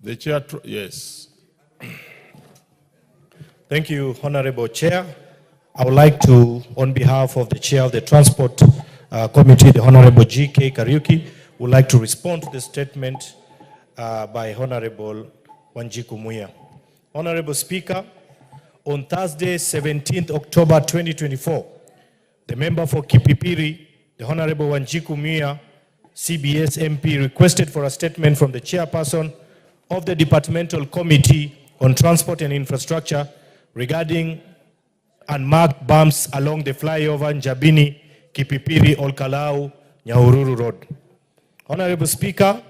The chair, yes. Thank you, Honorable Chair. I would like to, on behalf of the Chair of the Transport Committee, the Honorable G.K. Kariuki, would like to respond to the statement by Honorable Wanjiku Muya. Honorable Speaker, on Thursday, 17th October 2024, the member for Kipipiri, the Honorable Wanjiku Muya, CBS MP, requested for a statement from the chairperson of the Departmental Committee on Transport and Infrastructure regarding unmarked bumps along the flyover Njabini, Kipipiri, Olkalau, Nyahururu Road. Honorable Speaker,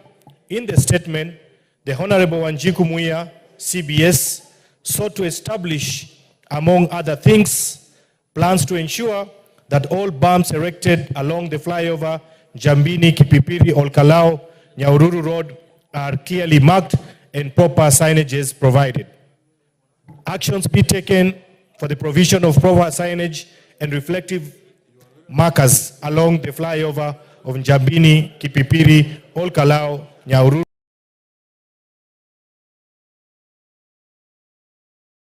in the statement, the Honorable Wanjiku Muya, CBS, sought to establish, among other things, plans to ensure that all bumps erected along the flyover Njabini, Kipipiri, Olkalau, Nyahururu Road are clearly marked and proper signages provided. Actions be taken for the provision of proper signage and reflective markers along the flyover of Njabini, Kipipiri, Olkalau, Nyahururu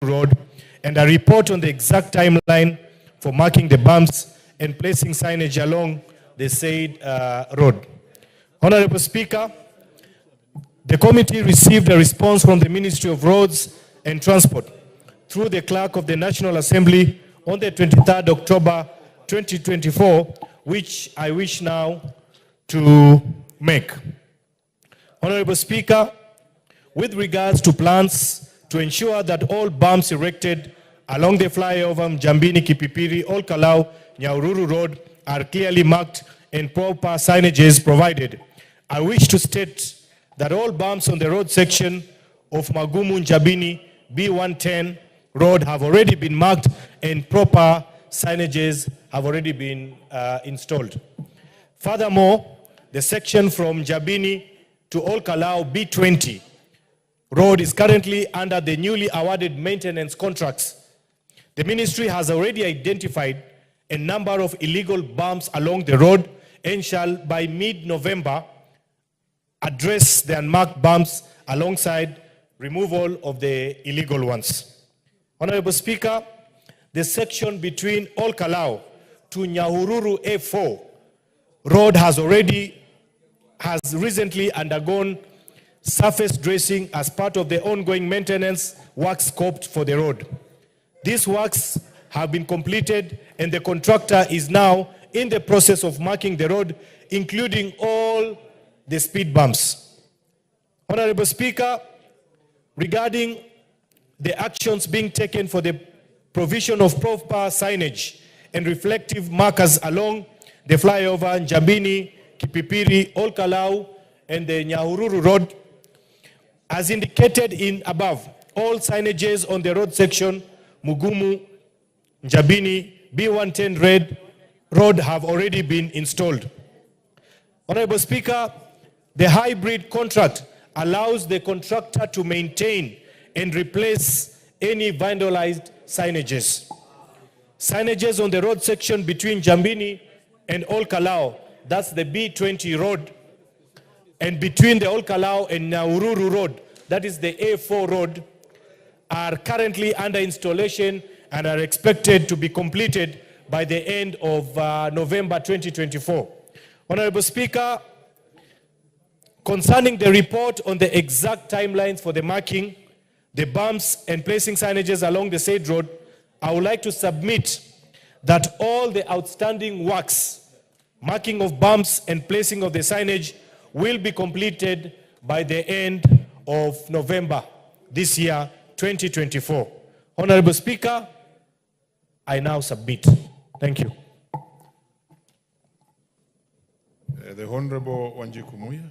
Road, and a report on the exact timeline for marking the bumps and placing signage along the said road. Honorable Speaker, the committee received a response from the Ministry of Roads and Transport through the Clerk of the National Assembly on the 23rd October 2024, which I wish now to make. Honorable Speaker, with regards to plans to ensure that all bumps erected along the flyover Njabini, Kipipiri, Olkalau, Nyahururu Road are clearly marked and proper signages provided, I wish to state that all bumps on the road section of Magumu Njabini B110 road have already been marked and proper signages have already been installed. Furthermore, the section from Njabini to Olkalau B20 road is currently under the newly awarded maintenance contracts. The ministry has already identified a number of illegal bumps along the road and shall by mid-November address the unmarked bumps alongside removal of the illegal ones. Honorable Speaker, the section between Olkalau to Nyahururu A4 road has recently undergone surface dressing as part of the ongoing maintenance works scoped for the road. These works have been completed and the contractor is now in the process of marking the road, including all the speed bumps. Honorable Speaker, regarding the actions being taken for the provision of proper signage and reflective markers along the flyover Njabini, Kipipiri, Olkalau, and the Nyahururu Road, as indicated in above, all signages on the road section Mugumu, Njabini, B110 Red Road have already been installed. Honorable Speaker, the hybrid contract allows the contractor to maintain and replace any vandalized signages. Signages on the road section between Njabini and Olkalau, that's the B20 road, and between the Olkalau and Nyahururu Road, that is the A4 road, are currently under installation and are expected to be completed by the end of November 2024. Honorable Speaker, concerning the report on the exact timelines for the marking, the bumps and placing signages along the said road, I would like to submit that all the outstanding works, marking of bumps and placing of the signage, will be completed by the end of November this year, 2024. Honorable Speaker, I now submit. Thank you. The Honorable Wanjiku Muya.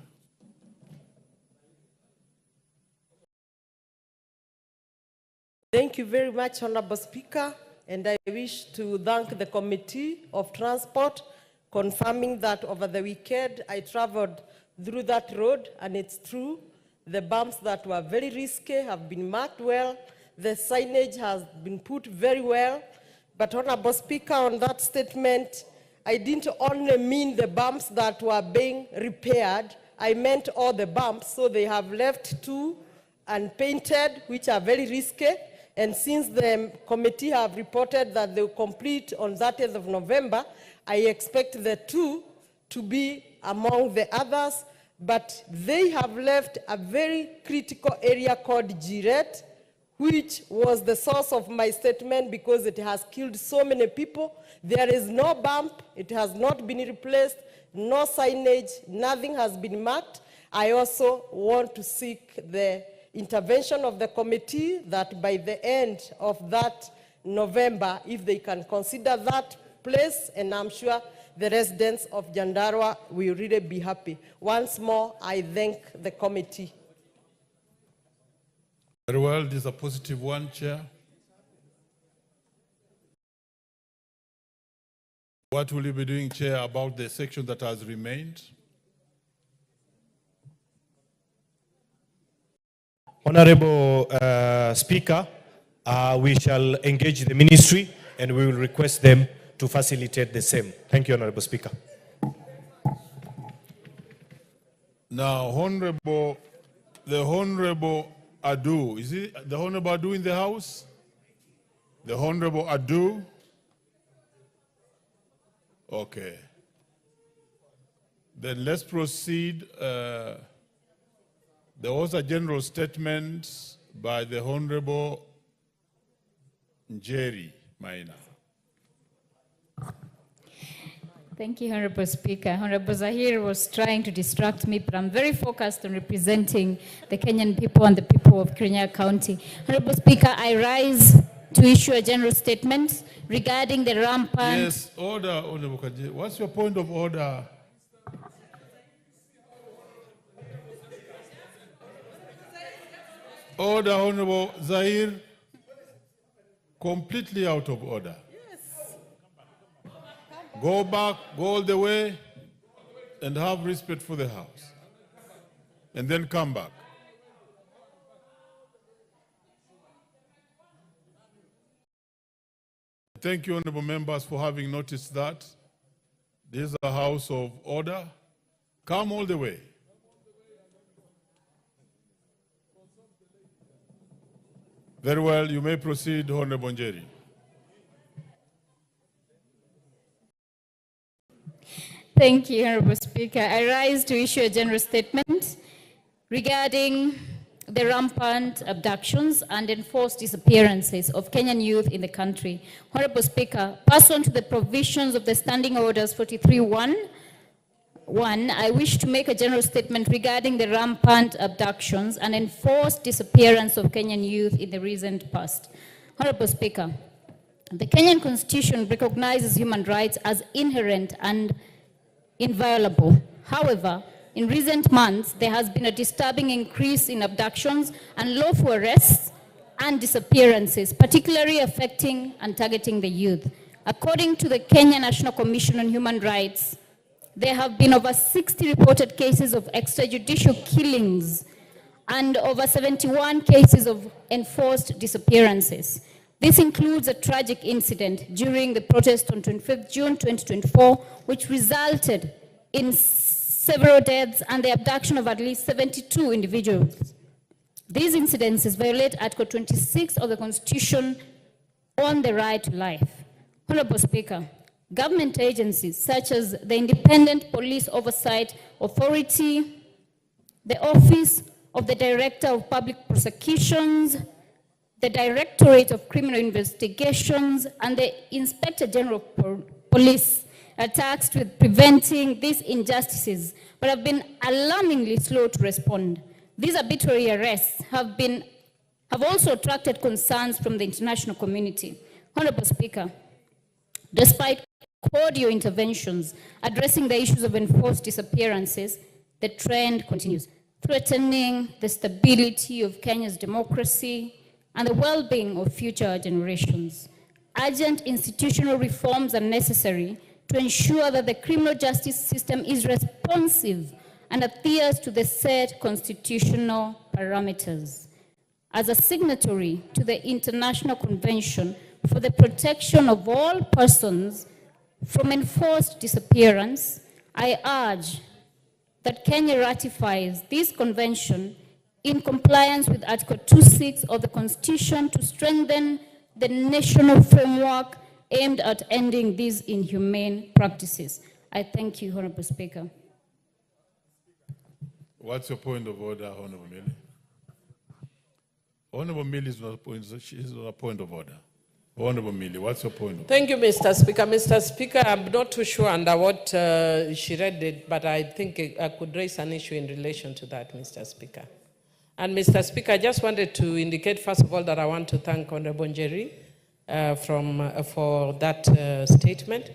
Thank you very much, Honorable Speaker, and I wish to thank the Committee of Transport, confirming that over the weekend I traveled through that road, and it's true, the bumps that were very risky have been marked well, the signage has been put very well, but Honorable Speaker, on that statement, I didn't only mean the bumps that were being repaired, I meant all the bumps, so they have left two and painted, which are very risky. And since the committee have reported that they will complete on 30th of November, I expect the two to be among the others. But they have left a very critical area called Jiret, which was the source of my statement because it has killed so many people. There is no bump, it has not been replaced, no signage, nothing has been marked. I also want to seek the intervention of the committee that by the end of that November, if they can consider that place, and I'm sure the residents of Jandarua will really be happy. Once more, I thank the committee. Very well, this is a positive one, Chair. What will you be doing, Chair, about the section that has remained? Honorable Speaker, we shall engage the ministry and we will request them to facilitate the same. Thank you, Honorable Speaker. Now, the Honorable ADVERTISE, is it the Honorable ADVERTISE in the House? The Honorable ADVERTISE? Okay. Then let's proceed. There was a general statement by the Honorable Njeri Maina. Thank you, Honorable Speaker. Honorable Zahir was trying to distract me, but I'm very focused on representing the Kenyan people and the people of Kirinyaga County. Honorable Speaker, I rise to issue a general statement regarding the rampant... Yes, order, Honorable Kaji. What's your point of order? Order, Honorable Zahir. Completely out of order. Go back, go all the way, and have respect for the House. And then come back. Thank you, honorable members, for having noticed that. This is a house of order. Come all the way. Very well, you may proceed, Honorable Njeri. Thank you, Honorable Speaker. I rise to issue a general statement regarding the rampant abductions and enforced disappearances of Kenyan youth in the country. Honorable Speaker, pursuant to the provisions of the Standing Orders 43.1, I wish to make a general statement regarding the rampant abductions and enforced disappearance of Kenyan youth in the recent past. Honorable Speaker, the Kenyan Constitution recognizes human rights as inherent and inviolable. However, in recent months, there has been a disturbing increase in abductions, unlawful arrests, and disappearances, particularly affecting and targeting the youth. According to the Kenya National Commission on Human Rights, there have been over 60 reported cases of extrajudicial killings and over 71 cases of enforced disappearances. This includes a tragic incident during the protest on 25th June 2024, which resulted in several deaths and the abduction of at least 72 individuals. These incidences violate Article 26 of the Constitution on the right to life. Honorable Speaker, government agencies such as the Independent Police Oversight Authority, the Office of the Director of Public Prosecutions, the Directorate of Criminal Investigations, and the Inspector General of Police are tasked with preventing these injustices, but have been alarmingly slow to respond. These arbitrary arrests have also attracted concerns from the international community. Honorable Speaker, despite cordial interventions addressing the issues of enforced disappearances, the trend continues, threatening the stability of Kenya's democracy and the well-being of future generations. Urgent institutional reforms are necessary to ensure that the criminal justice system is responsive and adheres to the set constitutional parameters. As a signatory to the International Convention for the Protection of All Persons from Enforced Disappearance, I urge that Kenya ratifies this convention in compliance with Article 26 of the Constitution to strengthen the national framework aimed at ending these inhumane practices. I thank you, Honorable Speaker. What's your point of order, Honorable Millie? Honorable Millie is not a point of order. Honorable Millie, what's your point of order? Thank you, Mr. Speaker. Mr. Speaker, I'm not too sure under what she read it, but I think I could raise an issue in relation to that, Mr. Speaker. And Mr. Speaker, I just wanted to indicate, first of all, that I want to thank Honorable Njeri for that statement.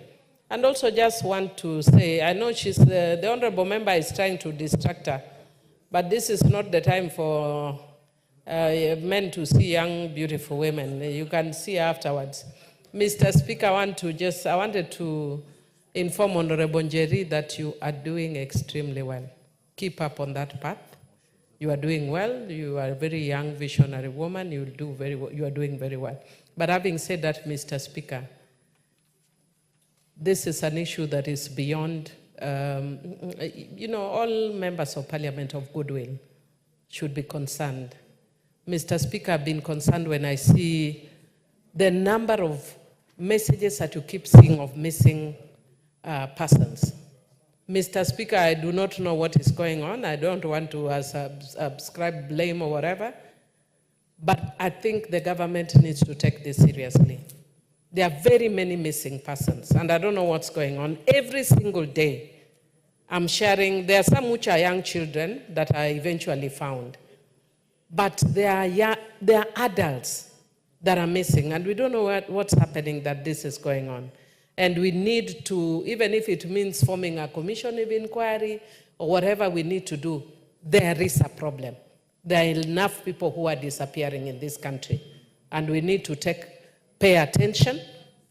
And also just want to say, I know the Honorable Member is trying to distract her, but this is not the time for men to see young, beautiful women. You can see afterwards. Mr. Speaker, I wanted to inform Honorable Njeri that you are doing extremely well. Keep up on that path. You are doing well. You are a very young, visionary woman. You are doing very well. But having said that, Mr. Speaker, this is an issue that is beyond, all members of Parliament of goodwill should be concerned. Mr. Speaker, I've been concerned when I see the number of messages that you keep seeing of missing persons. Mr. Speaker, I do not know what is going on. I don't want to ascribe blame or whatever, but I think the government needs to take this seriously. There are very many missing persons, and I don't know what's going on. Every single day, I'm sharing, there are some which are young children that are eventually found, but there are adults that are missing, and we don't know what's happening that this is going on. And we need to, even if it means forming a commission of inquiry or whatever we need to do, there is a problem. There are enough people who are disappearing in this country, and we need to pay attention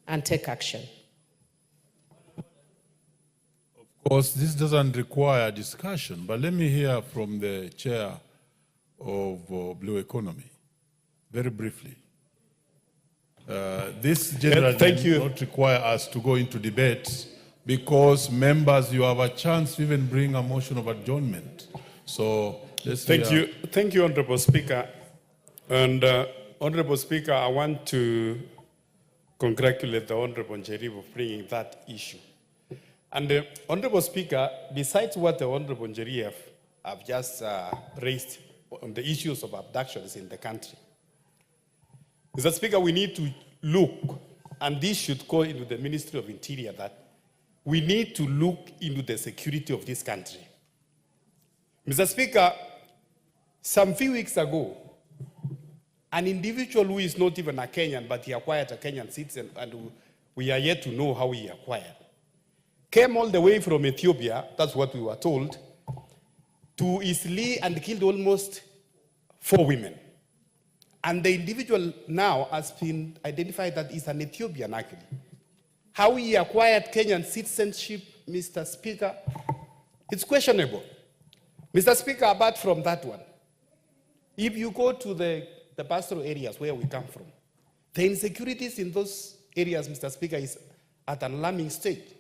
and take action. Of course, this doesn't require discussion, but let me hear from the chair of Blue Economy, very briefly. This generally does not require us to go into debate because members, you have a chance to even bring a motion of adjournment. So let's Thank you, Honorable Speaker. And Honorable Speaker, I want to congratulate the Honorable Njeri for bringing that issue. And Honorable Speaker, besides what the Honorable Njeri have just raised on the issues of abductions in the country, Mr. Speaker, we need to look, and this should go into the Ministry of Interior, that we need to look into the security of this country. Mr. Speaker, some few weeks ago, an individual who is not even a Kenyan, but he acquired a Kenyan citizen, and we are yet to know how he acquired, came all the way from Ethiopia, that's what we were told, to Isli and killed almost 4 women. And the individual now has been identified that is an Ethiopian, actually. How he acquired Kenyan citizenship, Mr. Speaker, it's questionable. Mr. Speaker, apart from that one, if you go to the pastoral areas where we come from, the insecurities in those areas, Mr. Speaker, is at an alarming stage.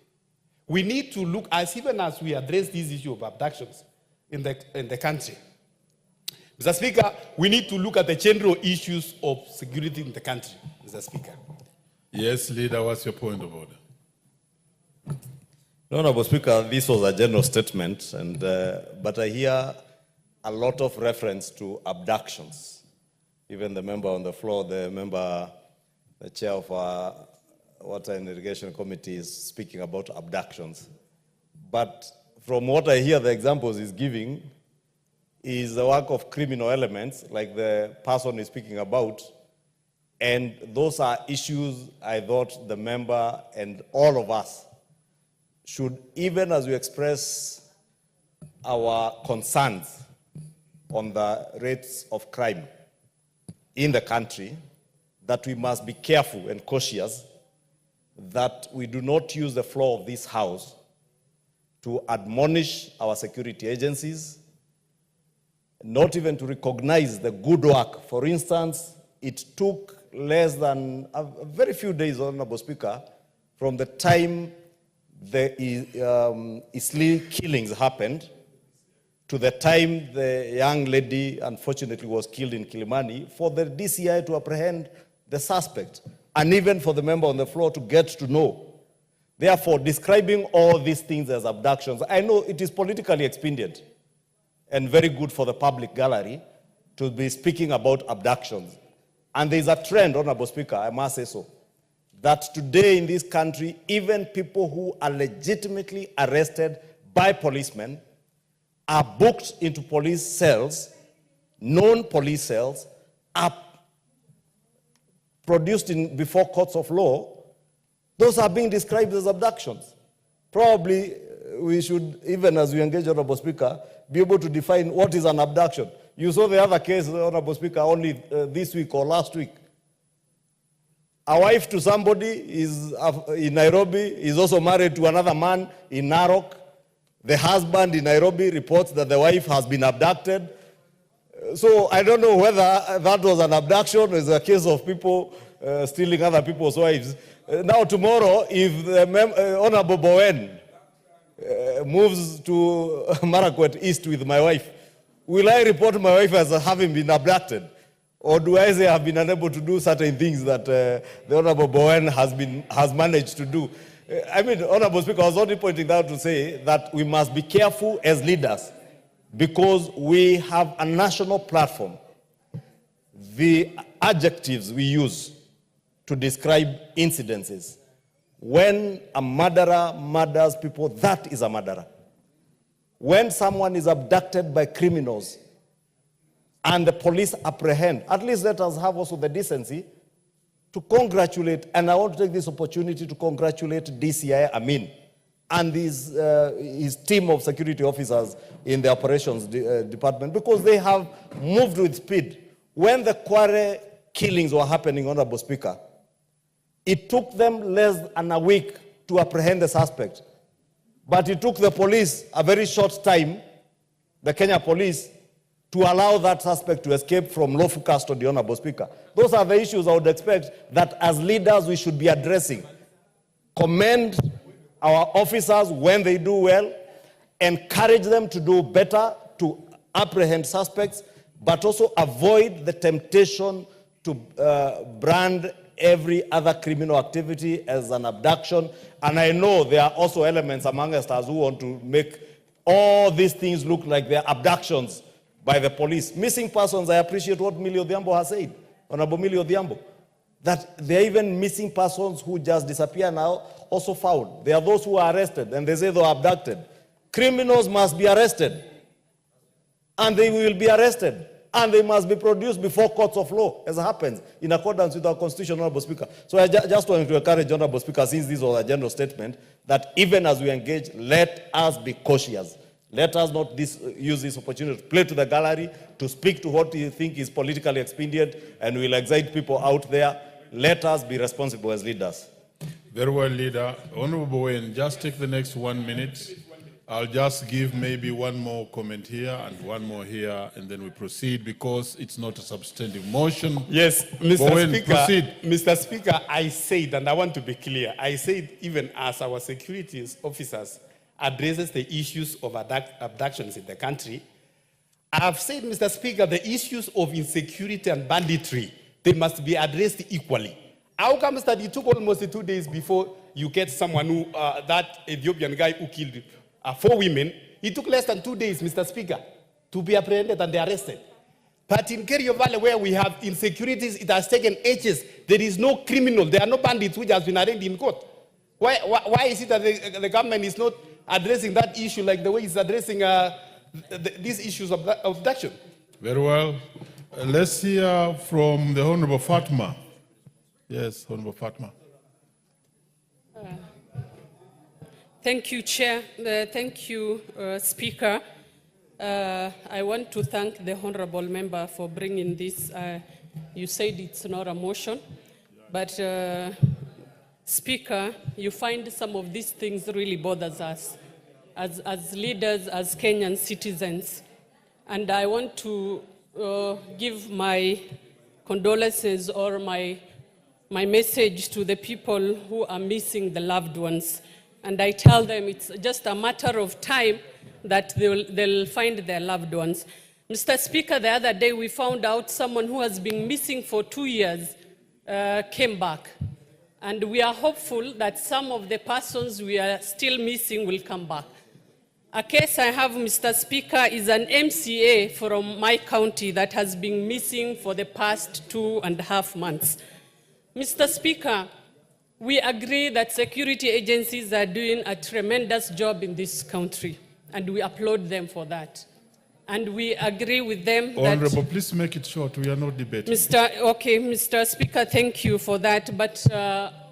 We need to look, even as we address this issue of abductions in the country, Mr. Speaker, we need to look at the general issues of security in the country, Mr. Speaker. Yes, Leader, what's your point of order? Honorable Speaker, this was a general statement, but I hear a lot of reference to abductions. Even the member on the floor, the chair of our Water and Irrigation Committee is speaking about abductions. But from what I hear, the examples he's giving is the work of criminal elements, like the person is speaking about, and those are issues I thought the member and all of us should, even as we express our concerns on the rates of crime in the country, that we must be careful and cautious that we do not use the floor of this House to admonish our security agencies, not even to recognize the good work. For instance, it took less than a very few days, Honorable Speaker, from the time the Isli killings happened to the time the young lady unfortunately was killed in Kilimani, for the DCI to apprehend the suspect, and even for the member on the floor to get to know. Therefore, describing all these things as abductions, I know it is politically expedient and very good for the public gallery to be speaking about abductions. And there's a trend, Honorable Speaker, I must say so, that today in this country, even people who are legitimately arrested by policemen are booked into police cells, known police cells, are produced before courts of law. Those are being described as abductions. Probably we should, even as we engage, Honorable Speaker, be able to define what is an abduction. You saw the other case, Honorable Speaker, only this week or last week. A wife to somebody is in Nairobi, is also married to another man in Narok. The husband in Nairobi reports that the wife has been abducted. So I don't know whether that was an abduction or is a case of people stealing other people's wives. Now tomorrow, if the Honorable Bowen moves to Marakwet East with my wife, will I report my wife as having been abducted? Or do I say I've been unable to do certain things that the Honorable Bowen has managed to do? I mean, Honorable Speaker, I was only pointing out to say that we must be careful as leaders because we have a national platform. The adjectives we use to describe incidences. When a murderer murders people, that is a murderer. When someone is abducted by criminals and the police apprehend, at least let us have also the decency to congratulate, and I want to take this opportunity to congratulate DCI Amin and his team of security officers in the operations department, because they have moved with speed. When the Kware killings were happening, Honorable Speaker, it took them less than a week to apprehend the suspect. But it took the police a very short time, the Kenya police, to allow that suspect to escape from lawful custody, Honorable Speaker. Those are the issues I would expect that as leaders we should be addressing. Commend our officers when they do well, encourage them to do better, to apprehend suspects, but also avoid the temptation to brand every other criminal activity as an abduction. And I know there are also elements amongst us who want to make all these things look like they're abductions by the police. Missing persons, I appreciate what Millie Odhiambo has said, Honorable Millie Odhiambo, that there are even missing persons who just disappear now, also found. There are those who are arrested, and they say they were abducted. Criminals must be arrested, and they will be arrested, and they must be produced before courts of law, as happens, in accordance with our Constitution, Honorable Speaker. So I just want to encourage, Honorable Speaker, since this was a general statement, that even as we engage, let us be cautious. Let us not use this opportunity to play to the gallery, to speak to what you think is politically expedient, and will excite people out there. Let us be responsible as leaders. Very well, Leader. Honorable Bowen, just take the next 1 minute. I'll just give maybe one more comment here and one more here, and then we proceed because it's not a substantive motion. Yes, Mr. Bowen, Speaker, proceed. Mr. Speaker, I said, and I want to be clear, I said even as our security officers addresses the issues of abductions in the country, I have said, Mr. Speaker, the issues of insecurity and banditry, they must be addressed equally. How comes that it took almost 2 days before you get someone who, that Ethiopian guy who killed 4 women, it took less than 2 days, Mr. Speaker, to be apprehended and arrested. But in Kerio Valley, where we have insecurities, it has taken ages. There is no criminal, there are no bandits which has been arraigned in court. Why is it that the government is not addressing that issue like the way it's addressing these issues of abduction? Very well. Let's hear from the Honorable Fatma. Yes, Honorable Fatma. Thank you, Chair. Thank you, Speaker. I want to thank the Honorable Member for bringing this. You said it's not a motion, but Speaker, you find some of these things really bothers us as leaders, as Kenyan citizens. And I want to give my condolences or my message to the people who are missing the loved ones And I tell them it's just a matter of time that they'll find their loved ones. Mr. Speaker, the other day we found out someone who has been missing for 2 years came back. And we are hopeful that some of the persons we are still missing will come back. A case I have, Mr. Speaker, is an MCA from my county that has been missing for the past 2.5 months. Mr. Speaker, we agree that security agencies are doing a tremendous job in this country, and we applaud them for that. And we agree with them Honorable, please make it short. We are not debating. Mr. Speaker, thank you for that. But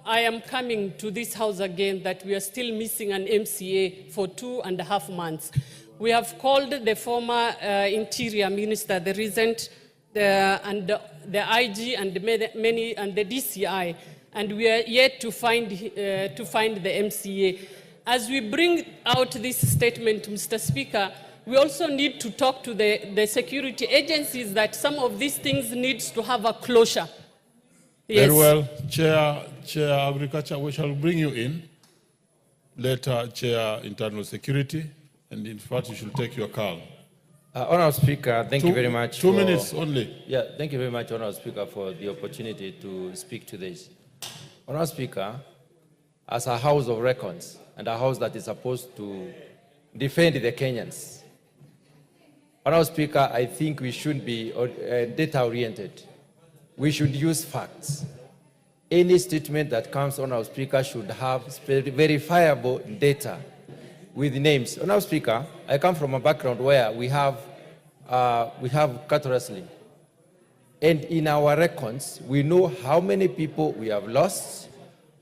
I am coming to this house again that we are still missing an MCA for 2.5 months. We have called the former Interior Minister, the recent, and the IG and many and the DCI, and we are yet to find the MCA. As we bring out this statement, Mr. Speaker, we also need to talk to the security agencies that some of these things needs to have a closure. Yes. Very well. Chair Agriculture, we shall bring you in. Later, Chair Internal Security, and in fact, you should take your call. Honourable Speaker, thank you very much. 2 minutes only. Yeah, thank you very much, Honourable Speaker, for the opportunity to speak to this. Honourable Speaker, as a house of records and a house that is supposed to defend the Kenyans, Honourable Speaker, I think we should be data-oriented. We should use facts. Any statement that comes, Honourable Speaker, should have verifiable data with names. Honourable Speaker, I come from a background where we have cattle wrestling. And in our records, we know how many people we have lost,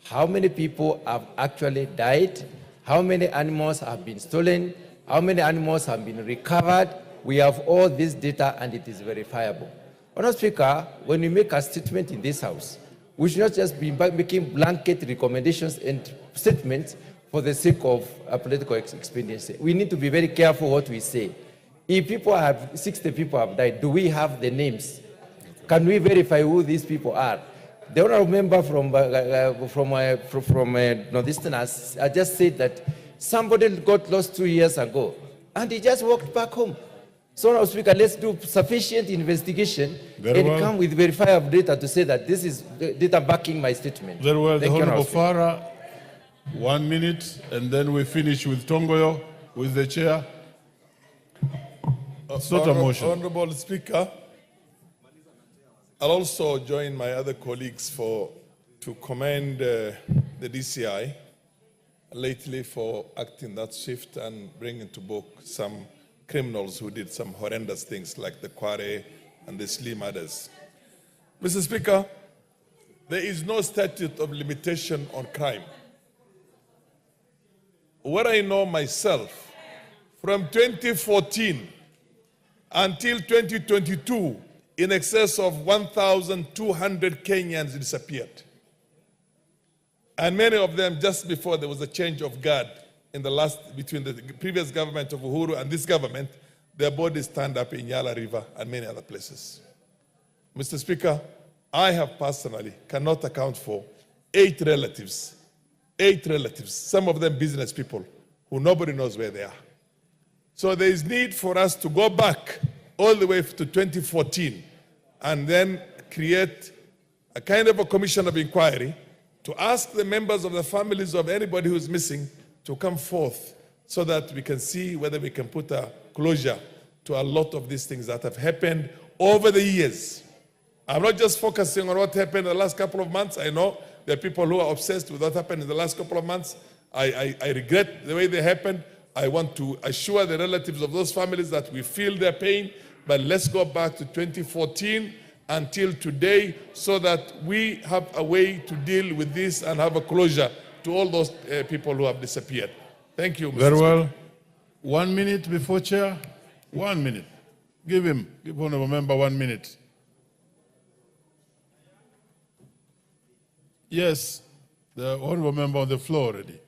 how many people have actually died, how many animals have been stolen, how many animals have been recovered. We have all this data and it is verifiable. Honourable Speaker, when we make a statement in this house, we should not just be making blanket recommendations and statements for the sake of a political expediency. We need to be very careful what we say. If 60 people have died, do we have the names? Can we verify who these people are? The honourable member from Northeastern has just said that somebody got lost 2 years ago, and he just walked back home. So, Honourable Speaker, let's do sufficient investigation come with verifiable data to say that this is data backing my statement. Very well. Thank the you, Honourable Farah, 1 minute, and then we finish with Tongoyo, with the chair. It's not a motion. Honourable Speaker, I'll also join my other colleagues to commend the DCI lately for acting that swift and bringing to book some criminals who did some horrendous things like the Kware and the Slim others. Mr. Speaker, there is no statute of limitation on crime. What I know myself, from 2014 until 2022, in excess of 1,200 Kenyans disappeared. And many of them just before there was a change of guard in between the previous government of Uhuru and this government, their bodies stand up in Yala River and many other places. Mr. Speaker, I have personally cannot account for 8 relatives, some of them business people, who nobody knows where they are. So there is need for us to go back all the way to 2014 and then create a kind of a commission of inquiry to ask the members of the families of anybody who is missing to come forth so that we can see whether we can put a closure to a lot of these things that have happened over the years. I'm not just focusing on what happened in the last couple of months. I know there are people who are obsessed with what happened in the last couple of months. I regret the way they happened. I want to assure the relatives of those families that we feel their pain, but let's go back to 2014 until today so that we have a way to deal with this and have a closure to all those people who have disappeared. Thank you, Mr. Very well. Speaker. 1 minute before chair. 1 minute. Give honourable member 1 minute. Yes, the honourable member on the floor already.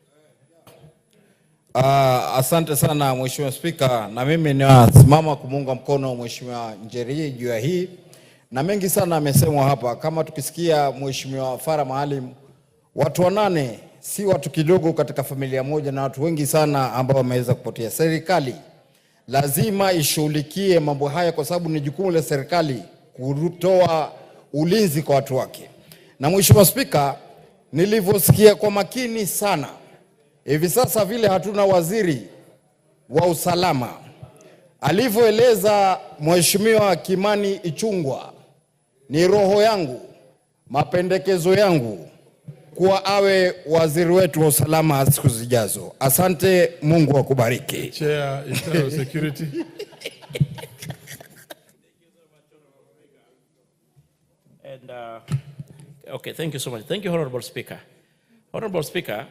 Asante sana Mheshimiwa Spika, na mimi nasimama kumunga mkono Mheshimiwa Njeri juu ya hii, na mengi sana amesemwa hapa. Kama tukisikia Mheshimiwa Farah Maalim, watu 8 si watu kidogo katika familia moja, na watu wengi sana ambao wameweza kupotea. Serikali lazima ishughulikie mambo haya, kwa sababu ni jukumu la serikali kutoa ulinzi kwa watu wake. Na Mheshimiwa Spika, nilivyosikia kwa makini sana, hivi sasa vile hatuna waziri wa usalama, alivyoeleza Mheshimiwa Kimani Ichung'wah, ni roho yangu, mapendekezo yangu kuwa awe waziri wetu wa usalama siku zijazo. Asante, Mungu akubariki. Chair, Internal Security. And, okay, thank you so much. Thank you, Honorable Speaker. Honorable Speaker,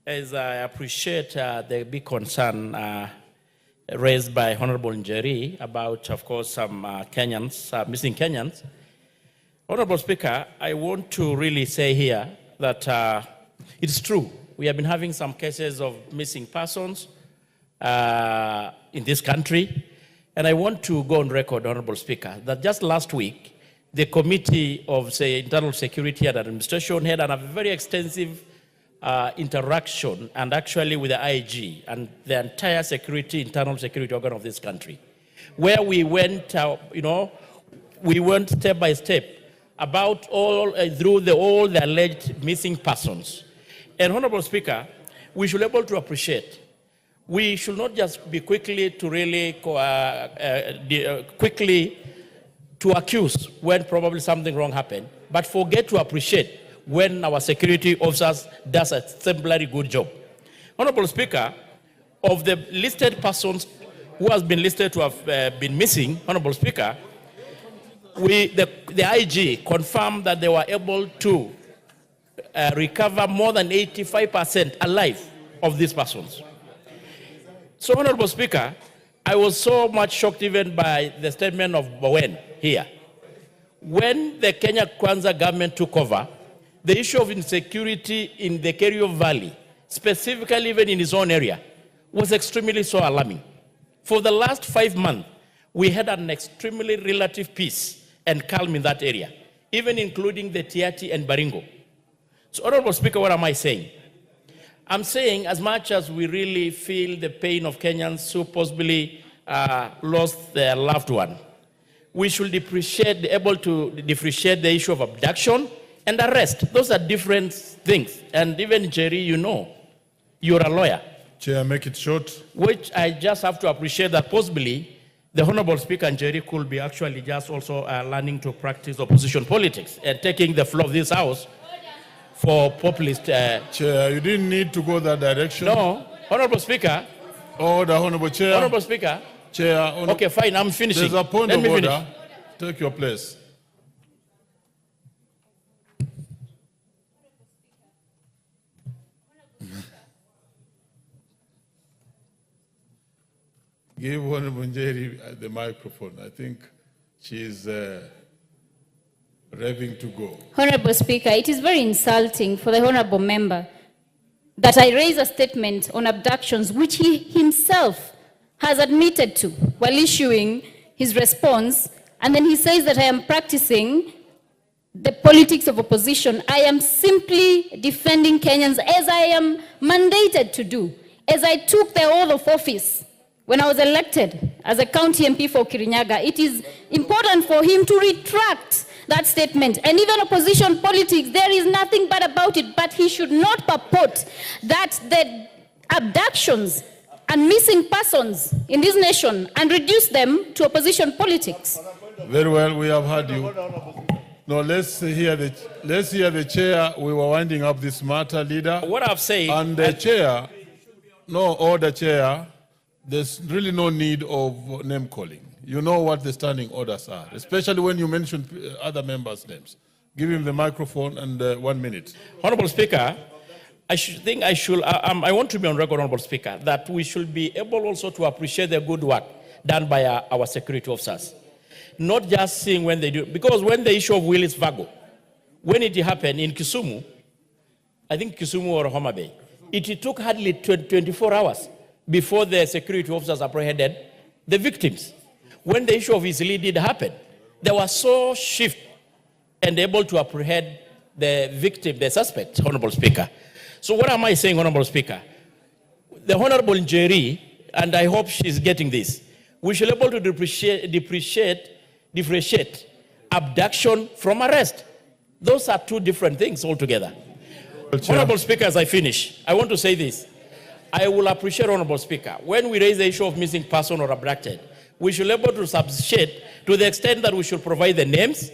as I appreciate the big concern raised by Honorable Njeri about, of course, some Kenyans, missing Kenyans. Honorable Speaker, I want to really say here that it's true. We have been having some cases of missing persons in this country. And I want to go on record, Honorable Speaker, that just last week, the Committee of, say, Internal Security and Administration had a very extensive interaction, and actually with the IG and the entire internal security organ of this country, where we went, we went step by step about all through all the alleged missing persons. And Honorable Speaker, we should be able to appreciate. We should not just be quickly to really quickly to accuse when probably something wrong happened, but forget to appreciate when our security officers does a exemplary good job. Honorable Speaker, of the listed persons who has been listed to have been missing, Honorable Speaker, the IG confirmed that they were able to recover more than 85% alive of these persons. So, Honorable Speaker, I was so much shocked even by the statement of Bowen here. When the Kenya Kwanza government took over, the issue of insecurity in the Kerio Valley, specifically even in his own area, was extremely so alarming. For the last 5 months, we had an extremely relative peace and calm in that area, even including the Tiati and Baringo. So, Honorable Speaker, what am I saying? I'm saying as much as we really feel the pain of Kenyans who possibly lost their loved one, we should be able to differentiate the issue of abduction and arrest. Those are different things. And even Jerry, you know, you're a lawyer. Chair, make it short. Which I just have to appreciate that possibly the Honorable Speaker and Jerry could be actually just also learning to practice opposition politics and taking the floor of this House for populist. Chair, you didn't need to go that direction. No, Honorable Speaker. Order, Honorable Chair. Honorable Speaker. Chair. Okay, fine, I'm finishing. There's a point Let of me order. finish. Take your place. Give Honorable Njeri the microphone. I think she's revving to go. Honorable Speaker, it is very insulting for the honorable member that I raise a statement on abductions which he himself has admitted to while issuing his response, and then he says that I am practicing the politics of opposition. I am simply defending Kenyans as I am mandated to do, as I took the oath of office when I was elected as a county MP for Kirinyaga. It is important for him to retract that statement. And even opposition politics, there is nothing bad about it, but he should not purport that the abductions and missing persons in this nation and reduce them to opposition politics. Very well, we have heard you. No, let's hear the chair. We were winding up this matter, leader. What I've said. And the chair, no order, chair. There's really no need of name calling. You know what the standing orders are, especially when you mention other members' names. Give him the microphone and 1 minute. Honorable Speaker, I want to be on record, Honorable Speaker, that we should be able also to appreciate the good work done by our security officers. Not just seeing when they do, because when the issue of Willis Vago, when it happened in Kisumu, I think Kisumu or Homa Bay, it took hardly 24 hours before the security officers apprehended the victims. When the issue of Isili did happen, they were so swift and able to apprehend the victim, the suspect, Honorable Speaker. So what am I saying, Honorable Speaker? The Honorable Njeri, and I hope she's getting this, we should be able to differentiate abduction from arrest. Those are two different things altogether. Honorable Speaker, as I finish, I want to say this. I will appreciate, Honorable Speaker, when we raise the issue of missing person or abducted, we should be able to substantiate to the extent that we should provide the names,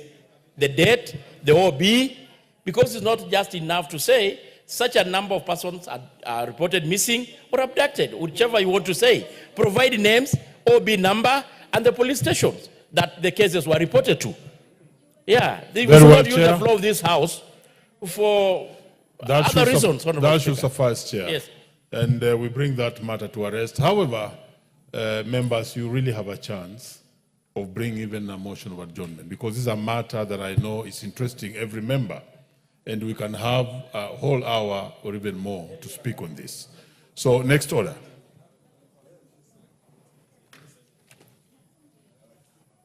the date, the OB, because it's not just enough to say such a number of persons are reported missing or abducted, whichever you want to say. Provide names, OB number, and the police stations that the cases were reported to. Yeah, we should not use the floor of this House for other reasons. That should suffice, Chair. Yes. And we bring that matter to a rest. However, members, you really have a chance of bringing even a motion of adjournment, because this is a matter that I know is interesting every member, and we can have a whole hour or even more to speak on this. So, next order.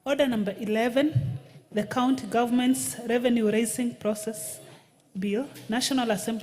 Order number 11, the County Government's Revenue Raising Process Bill, National Assembly.